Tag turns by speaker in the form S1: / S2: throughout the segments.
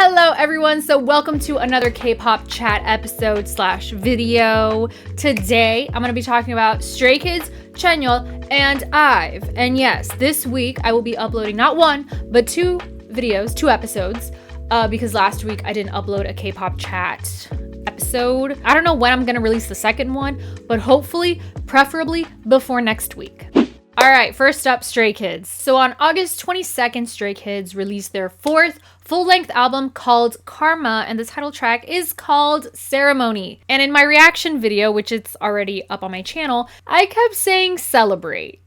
S1: Hello everyone, so welcome to another K-pop chat episode / video. Today, I'm going to be talking about Stray Kids, Chanyeol, and IVE. And yes, this week I will be uploading not one, but two episodes, because last week I didn't upload a K-pop chat episode. I don't know when I'm going to release the second one, but hopefully, preferably before next week. Alright, first up, Stray Kids. So on August 22nd, Stray Kids released their fourth full-length album called Karma, and the title track is called Ceremony. And in my reaction video, which it's already up on my channel, I kept saying Celebrate.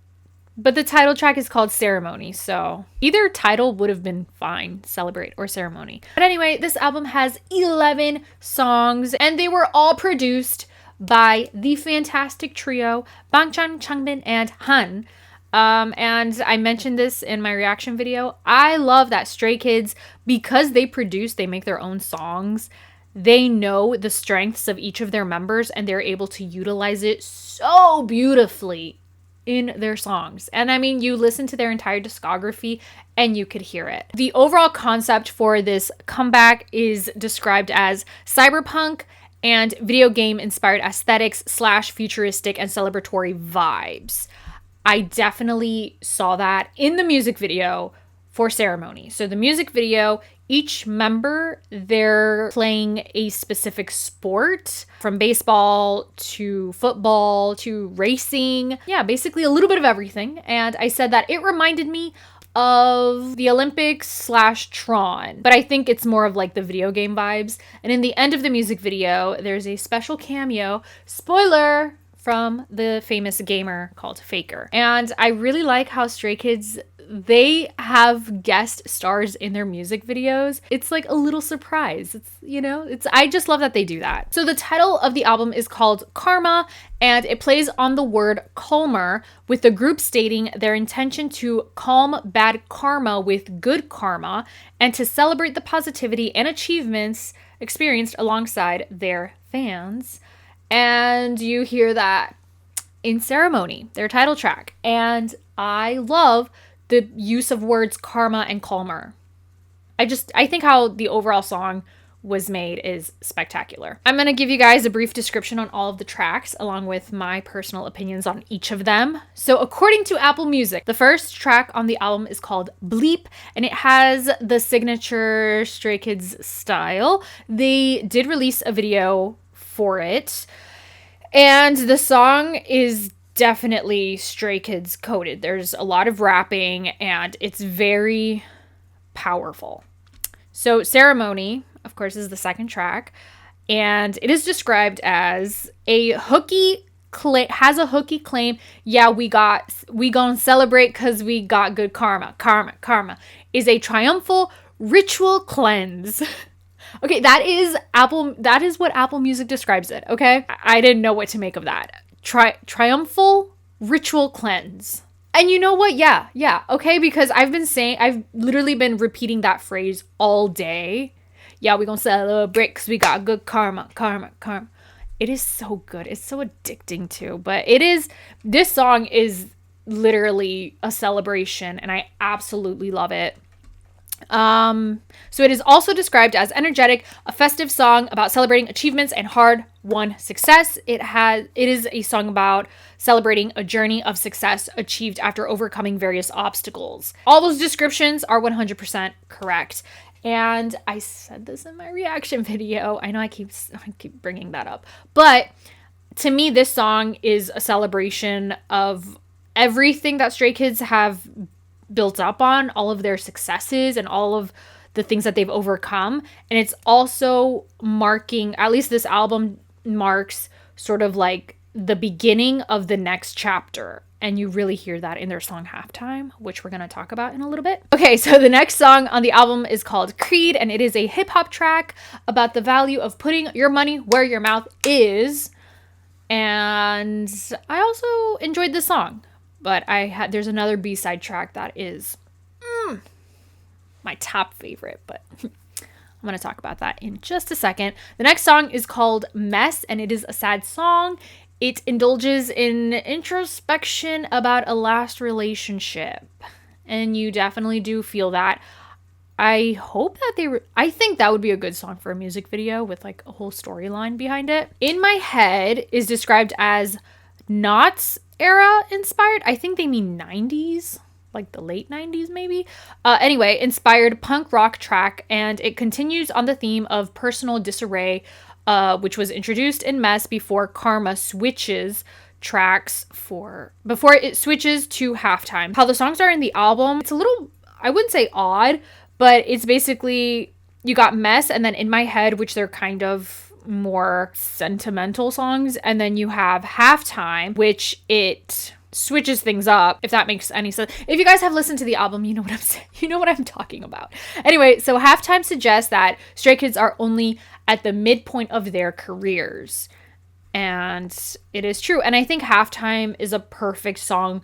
S1: But the title track is called Ceremony, so either title would have been fine, Celebrate or Ceremony. But anyway, this album has 11 songs, and they were all produced by the fantastic trio Bangchan, Changbin, and Han. And I mentioned this in my reaction video. I love that Stray Kids, because they make their own songs, they know the strengths of each of their members and they're able to utilize it so beautifully in their songs. And I mean, you listen to their entire discography and you could hear it. The overall concept for this comeback is described as cyberpunk and video game inspired aesthetics / futuristic and celebratory vibes. I definitely saw that in the music video for Ceremony. So the music video, each member, they're playing a specific sport, from baseball to football to racing. Yeah, basically a little bit of everything. And I said that it reminded me of the Olympics / Tron, but I think it's more of like the video game vibes. And in the end of the music video, there's a special cameo, spoiler, from the famous gamer called Faker. And I really like how Stray Kids, they have guest stars in their music videos. It's like a little surprise. I just love that they do that. So the title of the album is called Karma, and it plays on the word calmer, with the group stating their intention to calm bad karma with good karma and to celebrate the positivity and achievements experienced alongside their fans. And you hear that in Ceremony, their title track. And I love the use of words karma and calmer. I think how the overall song was made is spectacular. I'm going to give you guys a brief description on all of the tracks, along with my personal opinions on each of them. So according to Apple Music, the first track on the album is called BLEEP, and it has the signature Stray Kids style. They did release a video for it, and the song is definitely Stray Kids coded. There's a lot of rapping and it's very powerful. So Ceremony, of course, is the second track, and it is described as has a hooky claim. Yeah, we gonna celebrate cause we got good karma. Karma is a triumphal ritual cleanse. Okay, that is what Apple Music describes it, okay? I didn't know what to make of that. Triumphal ritual cleanse. And you know what? Yeah, okay, because I've literally been repeating that phrase all day. Yeah, we gonna celebrate because we got good karma. It is so good. It's so addicting too, but this song is literally a celebration and I absolutely love it. So it is also described as energetic, a festive song about celebrating achievements and hard-won success. It is a song about celebrating a journey of success achieved after overcoming various obstacles. All those descriptions are 100% correct. And I said this in my reaction video. I know I keep bringing that up, but to me, this song is a celebration of everything that Stray Kids have built up on, all of their successes and all of the things that they've overcome. And it's also marking, at least this album marks, sort of like the beginning of the next chapter. And you really hear that in their song Halftime, which we're going to talk about in a little bit. Okay, so the next song on the album is called Creed, and it is a hip-hop track about the value of putting your money where your mouth is. And I also enjoyed this song. But there's another B-side track that is my top favorite, but I'm going to talk about that in just a second. The next song is called Mess, and it is a sad song. It indulges in introspection about a last relationship, and you definitely do feel that. I hope that I think that would be a good song for a music video with like a whole storyline behind it. In My Head is described as Knots era inspired. I think they mean 90s, like the late 90s maybe. Anyway, inspired punk rock track, and it continues on the theme of personal disarray, which was introduced in Mess before Karma switches tracks before it switches to Halftime. How the songs are in the album, it's a little, I wouldn't say odd, but it's basically, you got Mess and then In My Head, which they're kind of more sentimental songs, and then you have Halftime, which it switches things up, if that makes any sense. If you guys have listened to the album, you know what I'm saying. You know what I'm talking about. Anyway, so Halftime suggests that Stray Kids are only at the midpoint of their careers. And it is true. And I think Halftime is a perfect song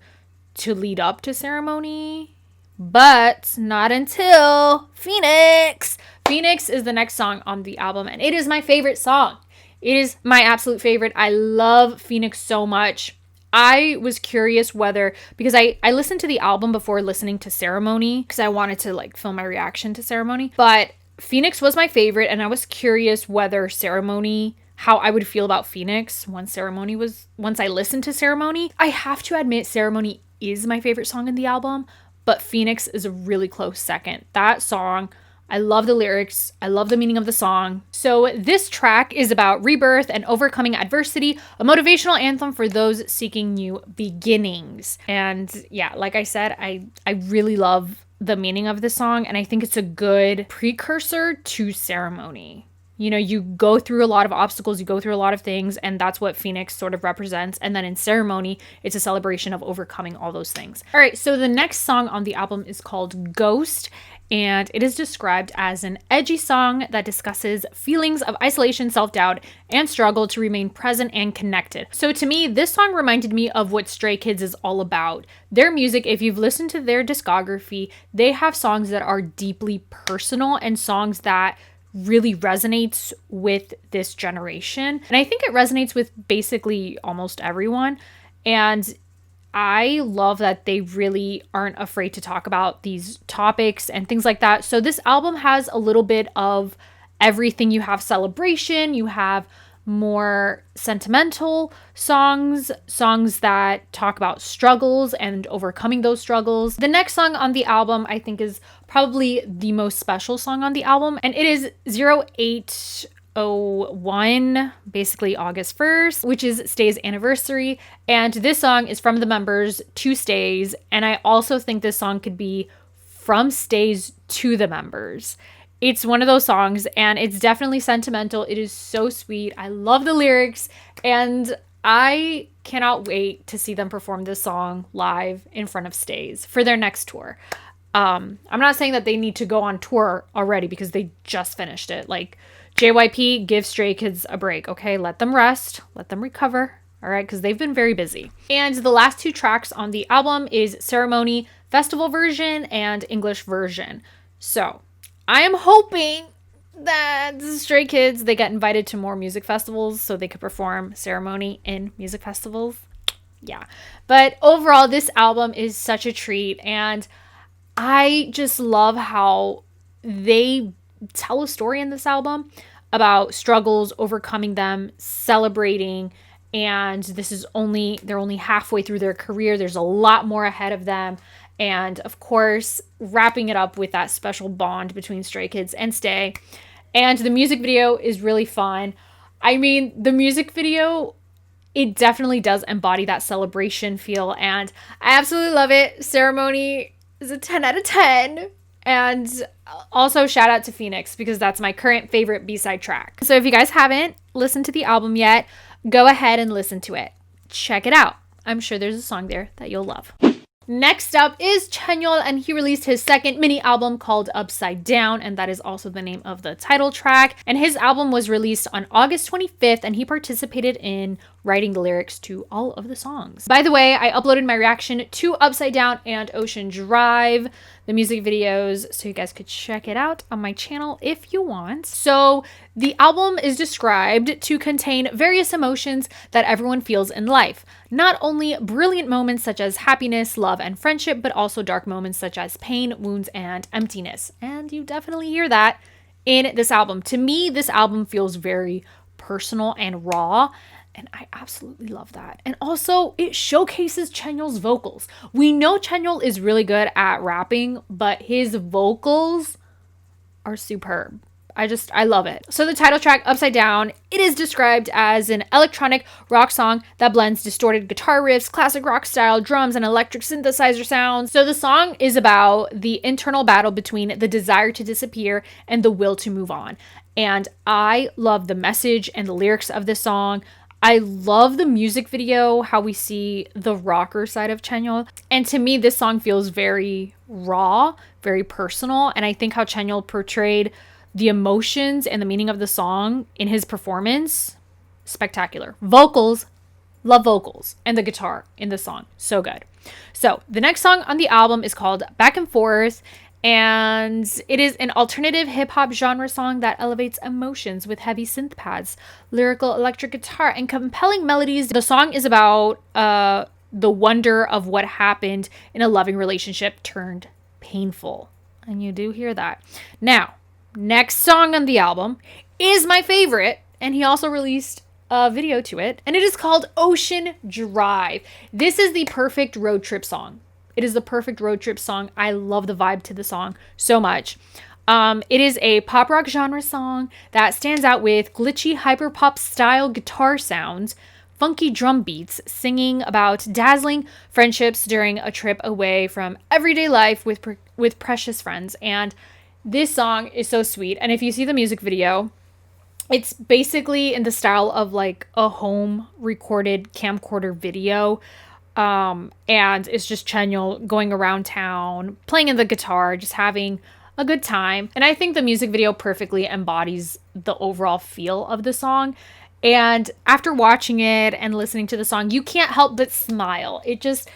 S1: to lead up to Ceremony. But not until Phoenix. Phoenix is the next song on the album, and it is my favorite song. It is my absolute favorite. I love Phoenix so much. I was curious whether, because I listened to the album before listening to Ceremony, because I wanted to like film my reaction to Ceremony. But Phoenix was my favorite, and I was curious whether Ceremony, how I would feel about Phoenix once I listened to Ceremony. I have to admit, Ceremony is my favorite song in the album, but Phoenix is a really close second. That song, I love the lyrics. I love the meaning of the song. So this track is about rebirth and overcoming adversity, a motivational anthem for those seeking new beginnings. And yeah, like I said, I really love the meaning of the song, and I think it's a good precursor to Ceremony. You know, you go through a lot of obstacles, you go through a lot of things, and that's what Phoenix sort of represents. And then in Ceremony, it's a celebration of overcoming all those things. All right, so the next song on the album is called Ghost, and it is described as an edgy song that discusses feelings of isolation, self-doubt, and struggle to remain present and connected. So to me, this song reminded me of what Stray Kids is all about. Their music, if you've listened to their discography, they have songs that are deeply personal and songs that really resonates with this generation. And I think it resonates with basically almost everyone. And I love that they really aren't afraid to talk about these topics and things like that. So this album has a little bit of everything. You have celebration, you have more sentimental songs that talk about struggles and overcoming those struggles. The next song on the album, I think, is probably the most special song on the album, and it is 0801, basically August 1st, which is Stay's anniversary. And this song is from the members to Stay's, and I also think this song could be from Stay's to the members. It's one of those songs, and it's definitely sentimental. It is so sweet. I love the lyrics, and I cannot wait to see them perform this song live in front of Stays for their next tour. I'm not saying that they need to go on tour already because they just finished it. Like, JYP, give Stray Kids a break, okay? Let them rest. Let them recover, all right? Because they've been very busy. And the last two tracks on the album is Ceremony Festival version and English version. So I am hoping that Stray Kids, they get invited to more music festivals so they could perform Ceremony in music festivals. Yeah. But overall, this album is such a treat, and I just love how they tell a story in this album about struggles, overcoming them, celebrating, and they're only halfway through their career. There's a lot more ahead of them. And of course, wrapping it up with that special bond between Stray Kids and Stay. And the music video is really fun. I mean, the music video, it definitely does embody that celebration feel, and I absolutely love it. Ceremony is a 10 out of 10. And also shout out to Phoenix, because that's my current favorite B-side track. So if you guys haven't listened to the album yet, go ahead and listen to it. Check it out. I'm sure there's a song there that you'll love. Next up is Chanyeol, and he released his second mini album called Upside Down, and that is also the name of the title track. And his album was released on August 25th, and he participated in writing the lyrics to all of the songs. By the way, I uploaded my reaction to Upside Down and Ocean Drive, the music videos, so you guys could check it out on my channel if you want. So the album is described to contain various emotions that everyone feels in life. Not only brilliant moments such as happiness, love, and friendship, but also dark moments such as pain, wounds, and emptiness. And you definitely hear that in this album. To me, this album feels very personal and raw, and I absolutely love that. And also, it showcases Chanyeol's vocals. We know Chanyeol is really good at rapping, but his vocals are superb. I love it. So the title track, Upside Down, it is described as an electronic rock song that blends distorted guitar riffs, classic rock style drums, and electric synthesizer sounds. So the song is about the internal battle between the desire to disappear and the will to move on. And I love the message and the lyrics of this song. I love the music video, how we see the rocker side of Chanyeol. And to me, this song feels very raw, very personal. And I think how Chanyeol portrayed the emotions and the meaning of the song in his performance, spectacular. Vocals, love vocals, and the guitar in the song, so good. So the next song on the album is called Back and Forth, and it is an alternative hip-hop genre song that elevates emotions with heavy synth pads, lyrical electric guitar, and compelling melodies. The song is about the wonder of what happened in a loving relationship turned painful, and you do hear that. Now, next song on the album is my favorite, and he also released a video to it, and it is called Ocean Drive. This is the perfect road trip song. It is the perfect road trip song. I love the vibe to the song so much. It is a pop rock genre song that stands out with glitchy hyper pop style guitar sounds, funky drum beats, singing about dazzling friendships during a trip away from everyday life with precious friends. And this song is so sweet. And if you see the music video, it's basically in the style of like a home recorded camcorder video. And it's just Chanyeol going around town, playing in the guitar, just having a good time. And I think the music video perfectly embodies the overall feel of the song. And after watching it and listening to the song, you can't help but smile. It just,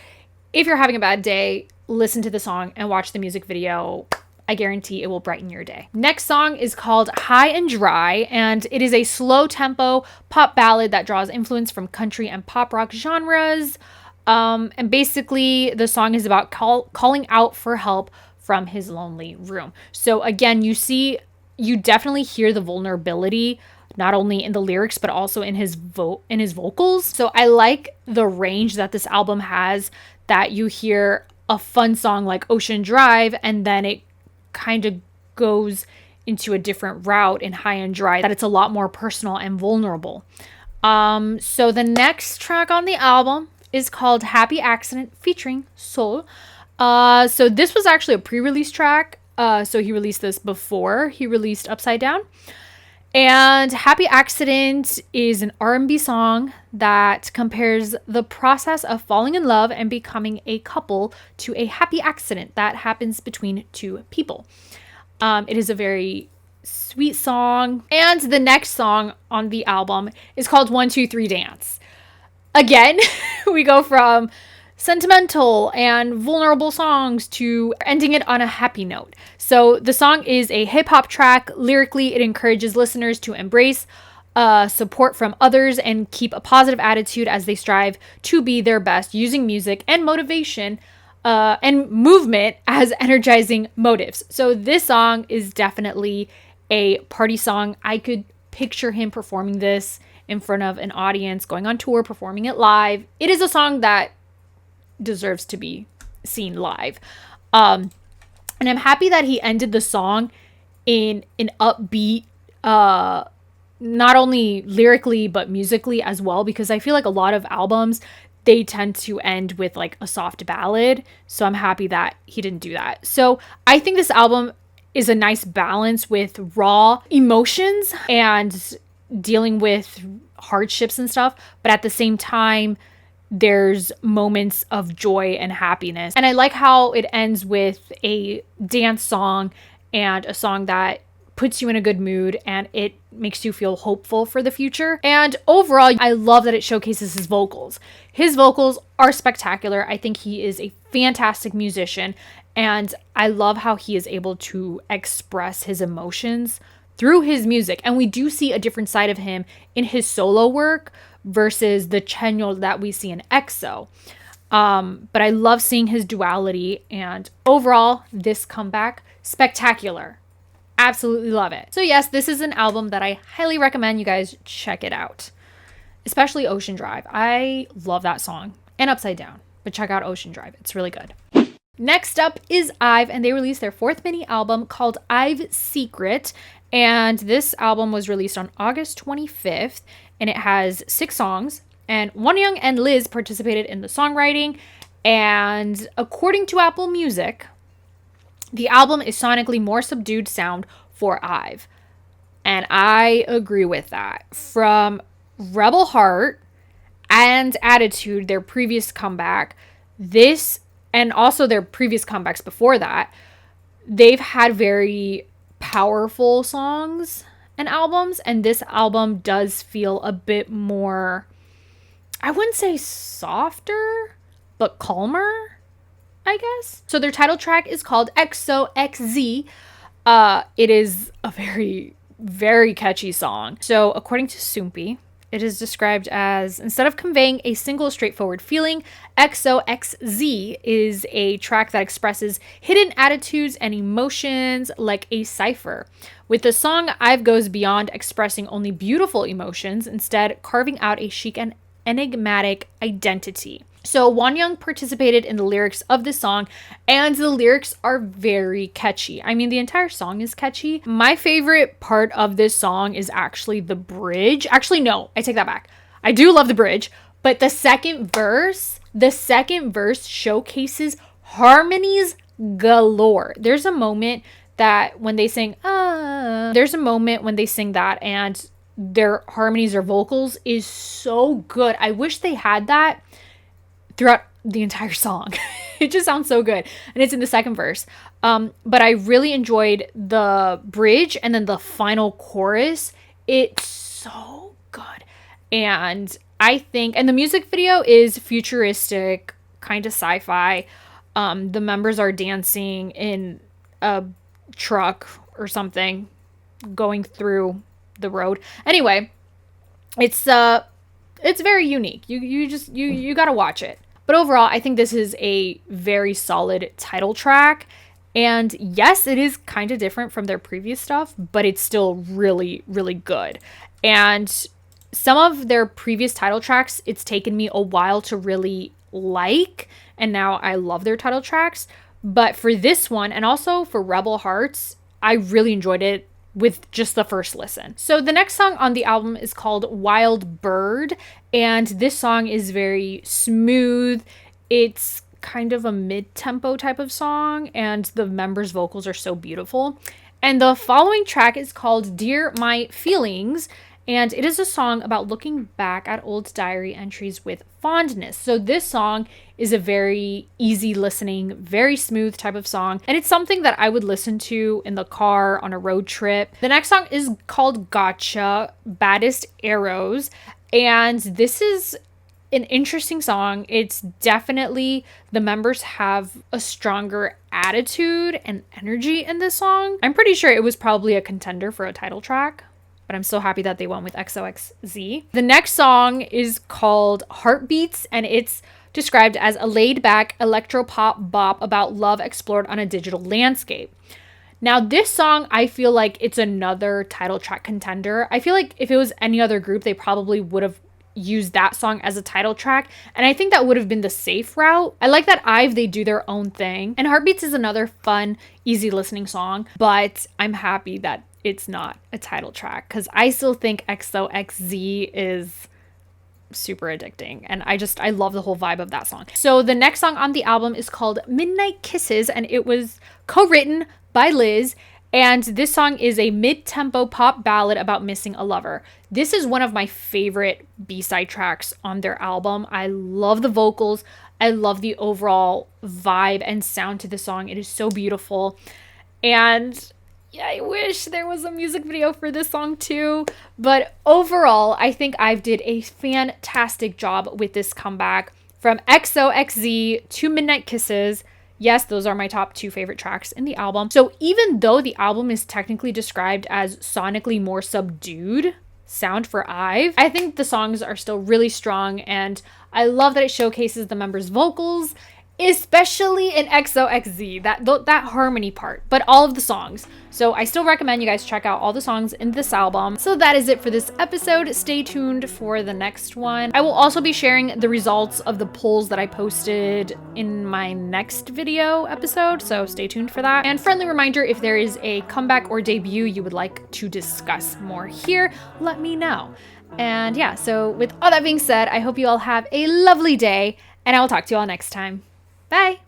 S1: if you're having a bad day, listen to the song and watch the music video. I guarantee it will brighten your day. Next song is called High and Dry, and it is a slow tempo pop ballad that draws influence from country and pop rock genres. And basically the song is about calling out for help from his lonely room. So again, you definitely hear the vulnerability, not only in the lyrics, but also in his vocals. So I like the range that this album has, that you hear a fun song like Ocean Drive, and then it kind of goes into a different route in High and Dry, that it's a lot more personal and vulnerable. So the next track on the album is called Happy Accident featuring Seoul. So this was actually a pre-release track. So he released this before he released Upside Down. And Happy Accident is an R&B song that compares the process of falling in love and becoming a couple to a happy accident that happens between two people. It is a very sweet song. And the next song on the album is called 1, 2, 3 Dance. Again, we go from sentimental and vulnerable songs to ending it on a happy note. So the song is a hip-hop track. Lyrically, it encourages listeners to embrace support from others and keep a positive attitude as they strive to be their best, using music and motivation and movement as energizing motives. So this song is definitely a party song. I could picture him performing this in front of an audience, going on tour, performing it live. It is a song that deserves to be seen live. And I'm happy that he ended the song in an upbeat, not only lyrically, but musically as well, because I feel like a lot of albums, they tend to end with like a soft ballad. So I'm happy that he didn't do that. So I think this album is a nice balance with raw emotions and dealing with hardships and stuff, but at the same time, there's moments of joy and happiness. And I like how it ends with a dance song and a song that puts you in a good mood and it makes you feel hopeful for the future. And overall, I love that it showcases his vocals. His vocals are spectacular. I think he is a fantastic musician, and I love how he is able to express his emotions through his music. And we do see a different side of him in his solo work versus the Chanyeol that we see in EXO. But I love seeing his duality, and overall, this comeback, spectacular. Absolutely love it. So yes, this is an album that I highly recommend you guys check it out, especially Ocean Drive. I love that song, and Upside Down, but check out Ocean Drive. It's really good. Next up is IVE, and they released their 4th mini album called IVE Secret. And this album was released on August 25th, and it has 6 songs. And Wonyoung and Liz participated in the songwriting. And according to Apple Music, the album is sonically more subdued sound for IVE. And I agree with that. From Rebel Heart and Attitude, their previous comeback, this, and also their previous comebacks before that, they've had very powerful songs and albums. And this album does feel a bit more, I wouldn't say softer, but calmer, I guess. So their title track is called XOXZ. It is a very, very catchy song. So according to Soompi, it is described as, instead of conveying a single straightforward feeling, XOXZ is a track that expresses hidden attitudes and emotions like a cipher. With the song, IVE goes beyond expressing only beautiful emotions, instead carving out a chic and enigmatic identity. So Wonyoung participated in the lyrics of this song, and the lyrics are very catchy. I mean, the entire song is catchy. My favorite part of this song is actually the bridge. Actually, no, I take that back. I do love the bridge, but the second verse showcases harmonies galore. There's a moment when they sing that, and their harmonies or vocals is so good. I wish they had that throughout the entire song. It just sounds so good. And it's in the second verse. But I really enjoyed the bridge and then the final chorus. It's so good. And I think, and the music video is futuristic, kind of sci-fi. The members are dancing in a truck or something, going through the road. Anyway, it's very unique. You gotta watch it. But overall, I think this is a very solid title track. And yes, it is kind of different from their previous stuff, but it's still really, really good. And some of their previous title tracks, it's taken me a while to really like, and now I love their title tracks. But for this one, and also for Rebel Hearts, I really enjoyed it with just the first listen. So the next song on the album is called Wild Bird, and this song is very smooth. It's kind of a mid-tempo type of song, and the members' vocals are so beautiful. And the following track is called Dear My Feelings, and it is a song about looking back at old diary entries with fondness. So this song is a very easy listening, very smooth type of song. And it's something that I would listen to in the car on a road trip. The next song is called Gotcha, Baddest Arrows. And this is an interesting song. It's definitely, the members have a stronger attitude and energy in this song. I'm pretty sure it was probably a contender for a title track, but I'm so happy that they went with XOXZ. The next song is called Heartbeats, and it's described as a laid-back electropop bop about love explored on a digital landscape. Now, this song, I feel like it's another title track contender. I feel like if it was any other group, they probably would have used that song as a title track, and I think that would have been the safe route. I like that IVE, they do their own thing, and Heartbeats is another fun, easy listening song, but I'm happy that it's not a title track, because I still think XOXZ is super addicting, and I love the whole vibe of that song. So the next song on the album is called Midnight Kisses, and it was co-written by Liz, and this song is a mid-tempo pop ballad about missing a lover. This is one of my favorite B-side tracks on their album. I love the vocals. I love the overall vibe and sound to the song. It is so beautiful. And Yeah, I wish there was a music video for this song too. But overall, I think IVE did a fantastic job with this comeback. From XOXZ to Midnight Kisses, yes, those are my top 2 favorite tracks in the album. So even though the album is technically described as sonically more subdued sound for IVE, I think the songs are still really strong, and I love that it showcases the members' vocals, especially in XOXZ, that harmony part, but all of the songs. So I still recommend you guys check out all the songs in this album. So that is it for this episode. Stay tuned for the next one. I will also be sharing the results of the polls that I posted in my next video episode, so stay tuned for that. And friendly reminder, if there is a comeback or debut you would like to discuss more here, let me know. And yeah, so with all that being said, I hope you all have a lovely day, and I will talk to you all next time. Bye!